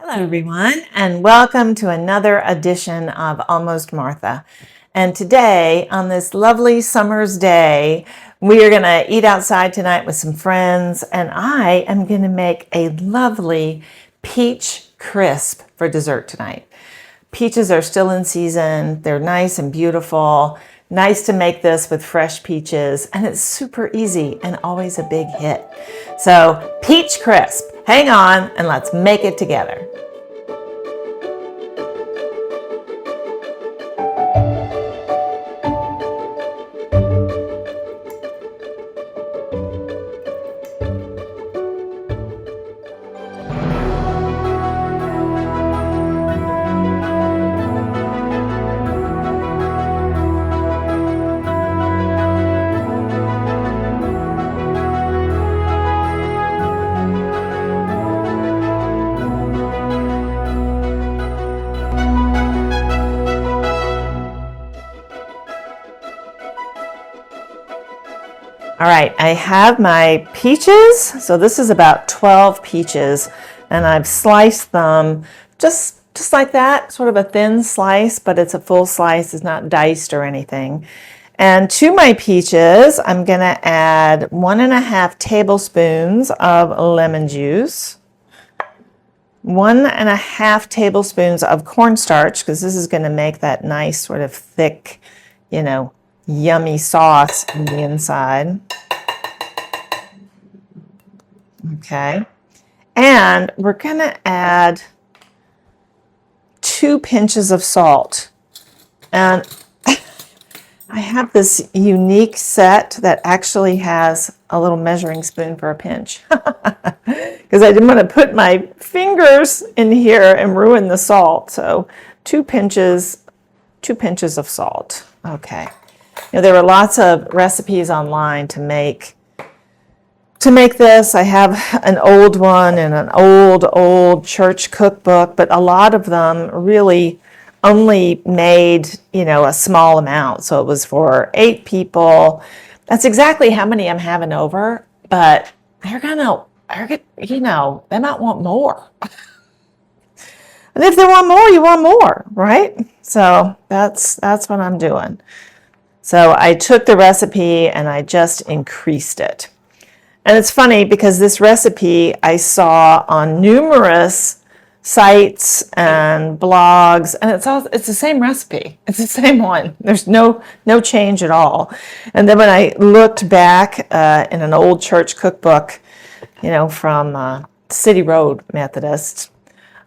Hello, everyone, and welcome to another edition of Almost Martha. And today, on this lovely summer's day, we are going to eat outside tonight with some friends, and I am going to make a lovely peach crisp for dessert tonight. Peaches are still in season, they're nice and beautiful. Nice to make this with fresh peaches, and it's super easy and always a big hit. So, peach crisp. Hang on and let's make it together. All right, I have my peaches. So this is about 12 peaches, and I've sliced them just like that, sort of a thin slice, but it's a full slice. It's not diced or anything. And to my peaches, I'm gonna add 1.5 tablespoons of lemon juice, 1.5 tablespoons of cornstarch, because this is gonna make that nice sort of thick, yummy sauce in the inside. Okay. And we're going to add 2 pinches of salt. And I have this unique set that actually has a little measuring spoon for a pinch. Because I didn't want to put my fingers in here and ruin the salt. So 2 pinches of salt. Okay. There are lots of recipes online to make this. I have an old one and an old church cookbook, but a lot of them really only made, a small amount. So it was for 8 people. That's exactly how many I'm having over, but they might want more. And if they want more, you want more, right? So that's what I'm doing. So I took the recipe and I just increased it. And it's funny because this recipe I saw on numerous sites and blogs, and it's the same recipe. It's the same one. There's no change at all. And then when I looked back in an old church cookbook, from City Road Methodist,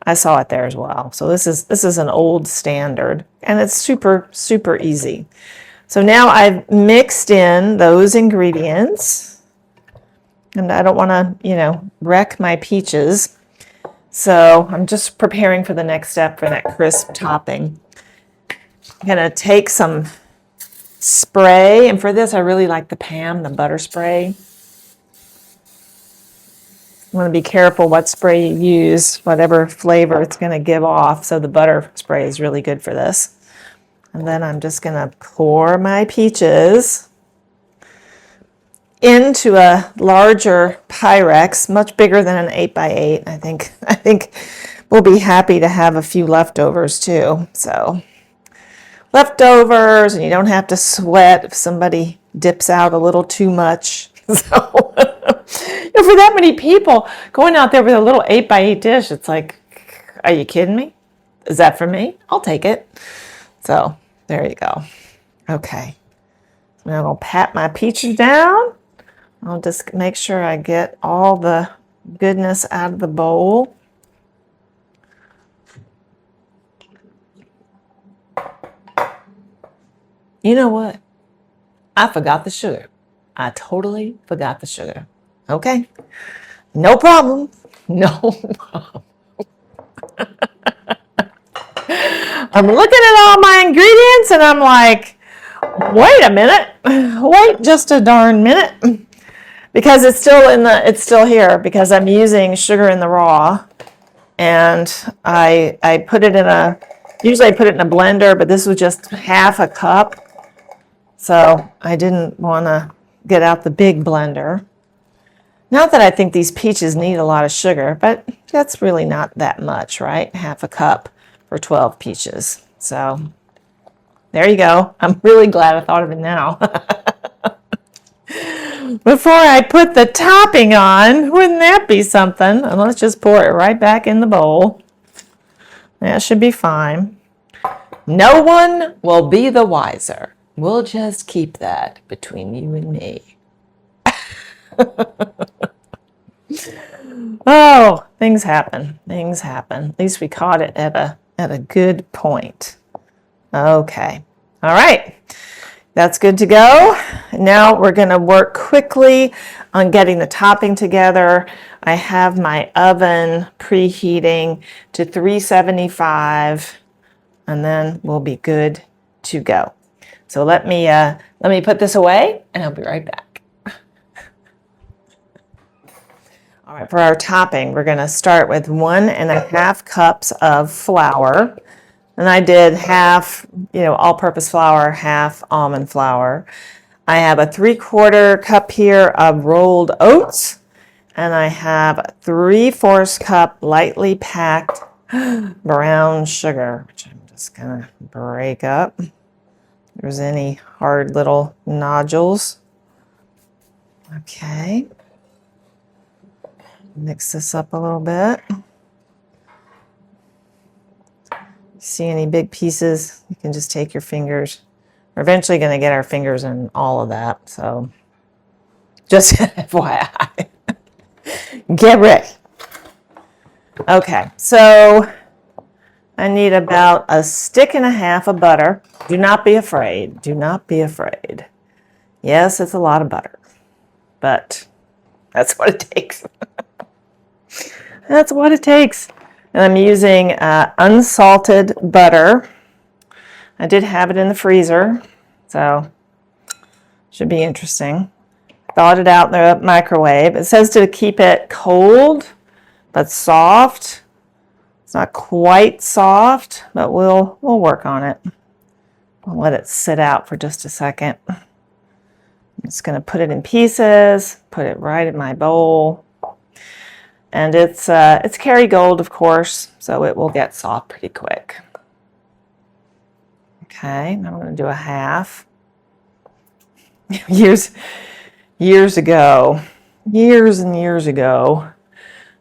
I saw it there as well. So this is an old standard, and it's super, super easy. So now I've mixed in those ingredients, and I don't want to, wreck my peaches. So I'm just preparing for the next step for that crisp topping. I'm going to take some spray, and for this I really like the Pam, the butter spray. You want to be careful what spray you use, whatever flavor it's going to give off. So the butter spray is really good for this. And then I'm just going to pour my peaches into a larger Pyrex, much bigger than an 8x8. I think we'll be happy to have a few leftovers too. So leftovers, and you don't have to sweat if somebody dips out a little too much. So for that many people, going out there with a little 8x8 dish, it's like, are you kidding me? Is that for me? I'll take it. So there you go. Okay. So now I'm going to pat my peaches down. I'll just make sure I get all the goodness out of the bowl. You know what? I forgot the sugar. I totally forgot the sugar. Okay. No problem. No problem. I'm looking at all my ingredients and I'm like, wait a minute. Wait just a darn minute. Because it's still here because I'm using sugar in the raw, and I put it usually I put it in a blender, but this was just half a cup. So I didn't want to get out the big blender. Not that I think these peaches need a lot of sugar, but that's really not that much, right? Half a cup for 12 peaches. So there you go. I'm really glad I thought of it now. Before I put the topping on, wouldn't that be something? And let's just pour it right back in the bowl. That should be fine. No one will be the wiser. We'll just keep that between you and me. Oh, things happen. Things happen. At least we caught it at a good point. Okay. All right. That's good to go. Now we're going to work quickly on getting the topping together. I have my oven preheating to 375, and then we'll be good to go. So let me put this away, and I'll be right back. All right, for our topping, we're going to start with 1.5 cups of flour. And I did half, all-purpose flour, half almond flour. I have a 3/4 cup here of rolled oats, and I have 3/4 cup lightly packed brown sugar, which I'm just gonna break up. If there's any hard little nodules. Okay. Mix this up a little bit. See any big pieces, you can just take your fingers. We're eventually going to get our fingers in all of that, so just FYI. Get ready. Okay, so I need about 1.5 sticks of butter. Do not be afraid. Do not be afraid. Yes, it's a lot of butter, but that's what it takes. That's what it takes. And I'm using unsalted butter. I did have it in the freezer, so should be interesting. Thawed it out in the microwave. It says to keep it cold, but soft. It's not quite soft, but we'll work on it. I'll let it sit out for just a second. I'm just going to put it in pieces, put it right in my bowl. And it's Kerrygold, of course, so it will get soft pretty quick. Okay, now I'm going to do a half. Years ago, years and years ago,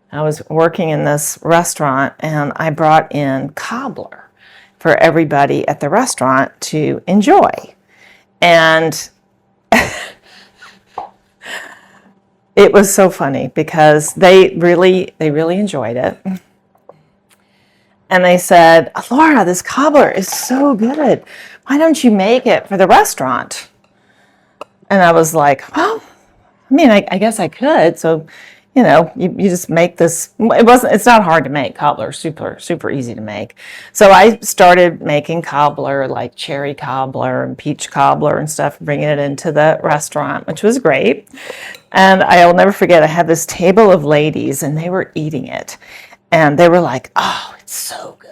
I was working in this restaurant, and I brought in cobbler for everybody at the restaurant to enjoy. And it was so funny because they really enjoyed it. And they said, Laura, this cobbler is so good. Why don't you make it for the restaurant? And I was like, well, I mean, I guess I could. So, you just make this. It's not hard to make cobbler, super easy to make. So I started making cobbler, like cherry cobbler and peach cobbler and stuff, bringing it into the restaurant, which was great. And I'll never forget, I had this table of ladies, and they were eating it. And they were like, oh, it's so good.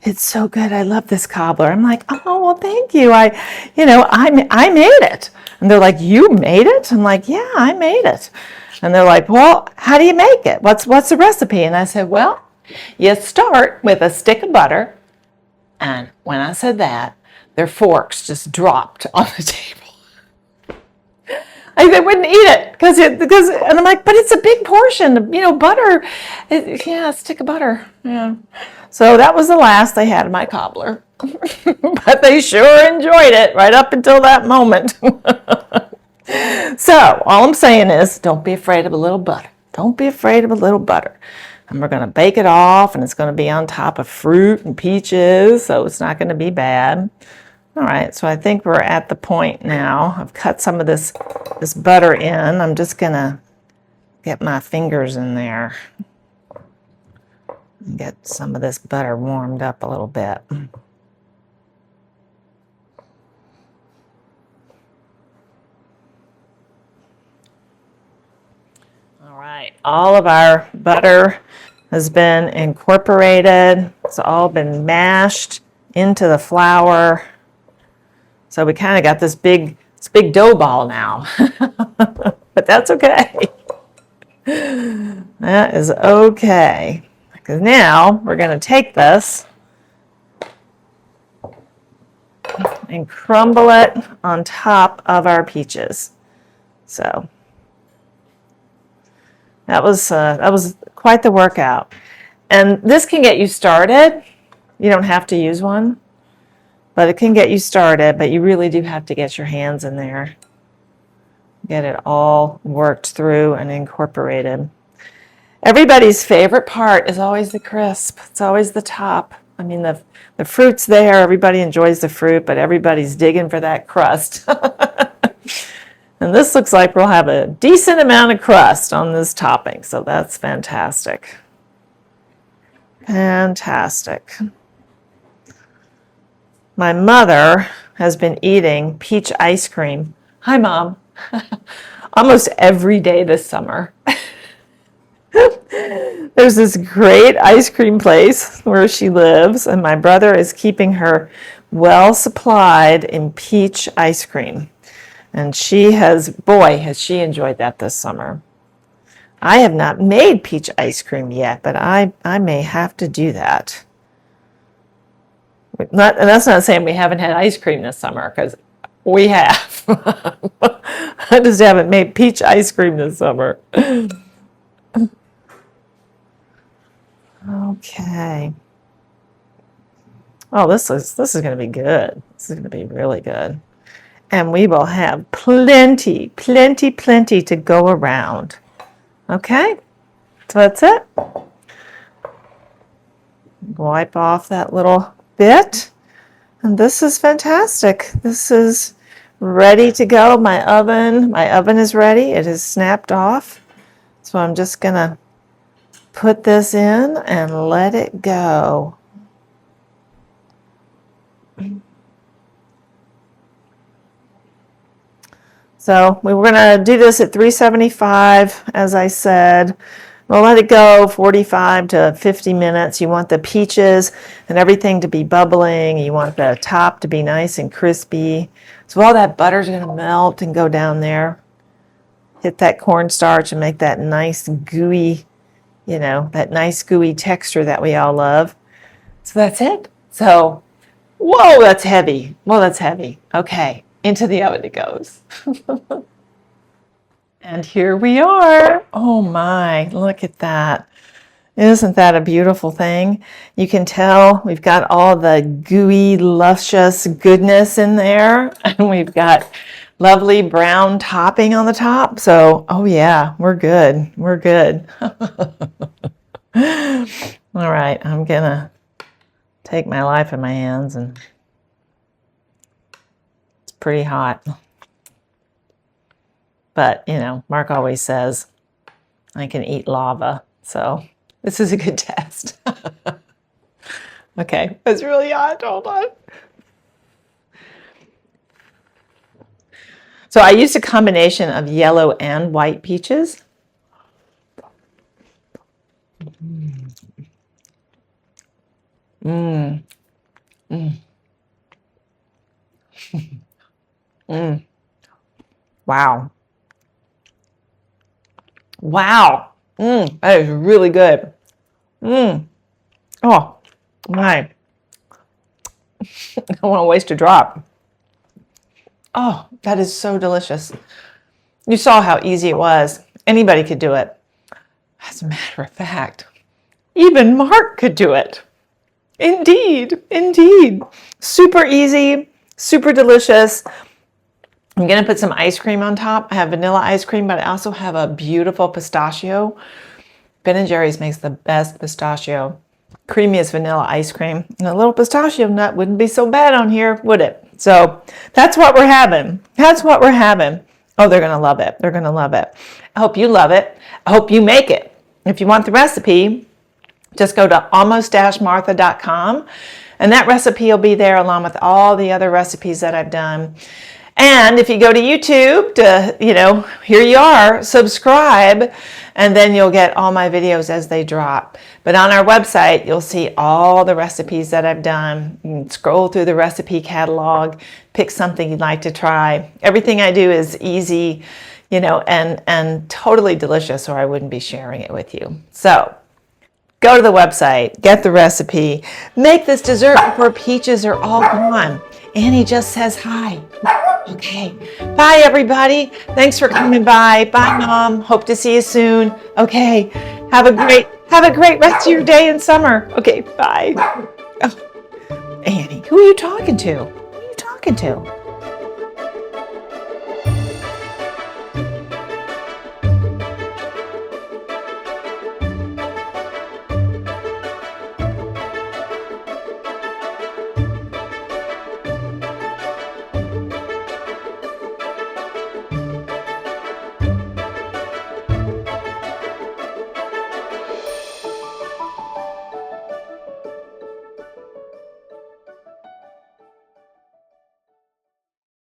It's so good. I love this cobbler. I'm like, oh, well, thank you. I made it. And they're like, you made it? I'm like, yeah, I made it. And they're like, well, how do you make it? What's the recipe? And I said, well, you start with a stick of butter. And when I said that, their forks just dropped on the table. They wouldn't eat it because and I'm like, but it's a big portion, butter. A stick of butter. Yeah. So that was the last they had of my cobbler, but they sure enjoyed it right up until that moment. So all I'm saying is, don't be afraid of a little butter. Don't be afraid of a little butter. And we're going to bake it off, and it's going to be on top of fruit and peaches, so it's not going to be bad. All right, so I think we're at the point now. I've cut some of this butter in. I'm just going to get my fingers in there and get some of this butter warmed up a little bit. All right, all of our butter has been incorporated. It's all been mashed into the flour. So we kind of got this big dough ball now, but that's okay. That is okay. Because now we're going to take this and crumble it on top of our peaches. So that was quite the workout. And this can get you started. You don't have to use one, but it can get you started, but you really do have to get your hands in there. Get it all worked through and incorporated. Everybody's favorite part is always the crisp. It's always the top. I mean, the fruit's there. Everybody enjoys the fruit, but everybody's digging for that crust. And this looks like we'll have a decent amount of crust on this topping, so that's fantastic. Fantastic. My mother has been eating peach ice cream. Hi, Mom. Almost every day this summer. There's this great ice cream place where she lives, and my brother is keeping her well supplied in peach ice cream. And she has, boy, has she enjoyed that this summer. I have not made peach ice cream yet, but I may have to do that. And that's not saying we haven't had ice cream this summer, because we have. I just haven't made peach ice cream this summer. Okay. Oh, this is going to be good. This is going to be really good. And we will have plenty to go around. Okay? So that's it. Wipe off that little bit. And this is fantastic. This is ready to go. My oven is ready. It is snapped off. So I'm just going to put this in and let it go. So we were going to do this at 375, as I said. We'll let it go 45 to 50 minutes. You want the peaches and everything to be bubbling. You want the top to be nice and crispy. So all that butter's going to melt and go down there. Hit that cornstarch and make that nice gooey, that nice gooey texture that we all love. So that's it. So, whoa, that's heavy. Well, that's heavy. Okay, into the oven it goes. And here we are. Oh my, look at that. Isn't that a beautiful thing? You can tell we've got all the gooey, luscious goodness in there. And we've got lovely brown topping on the top. So, oh yeah, we're good. We're good. All right, I'm gonna take my life in my hands, and it's pretty hot. But, Mark always says I can eat lava. So this is a good test. Okay, it's really hot. Hold on. So I used a combination of yellow and white peaches. Wow. Wow. That is really good. Oh, my. I don't want to waste a drop. Oh, that is so delicious. You saw how easy it was. Anybody could do it. As a matter of fact, even Mark could do it. Indeed, indeed. Super easy, super delicious. I'm going to put some ice cream on top. I have vanilla ice cream, but I also have a beautiful pistachio. Ben & Jerry's makes the best pistachio, creamiest vanilla ice cream. And a little pistachio nut wouldn't be so bad on here, would it? So that's what we're having. That's what we're having. Oh, they're going to love it. They're going to love it. I hope you love it. I hope you make it. If you want the recipe, just go to almost-martha.com, and that recipe will be there along with all the other recipes that I've done. And if you go to YouTube here you are, subscribe, and then you'll get all my videos as they drop. But on our website, you'll see all the recipes that I've done. You can scroll through the recipe catalog, pick something you'd like to try. Everything I do is easy, and totally delicious, or I wouldn't be sharing it with you. So go to the website, get the recipe, make this dessert before peaches are all gone. Annie just says hi. Okay. Bye, everybody. Thanks for coming by. Bye, Mom. Hope to see you soon. Okay. Have a great rest of your day in summer. Okay. Bye. Oh, Annie, who are you talking to? Who are you talking to?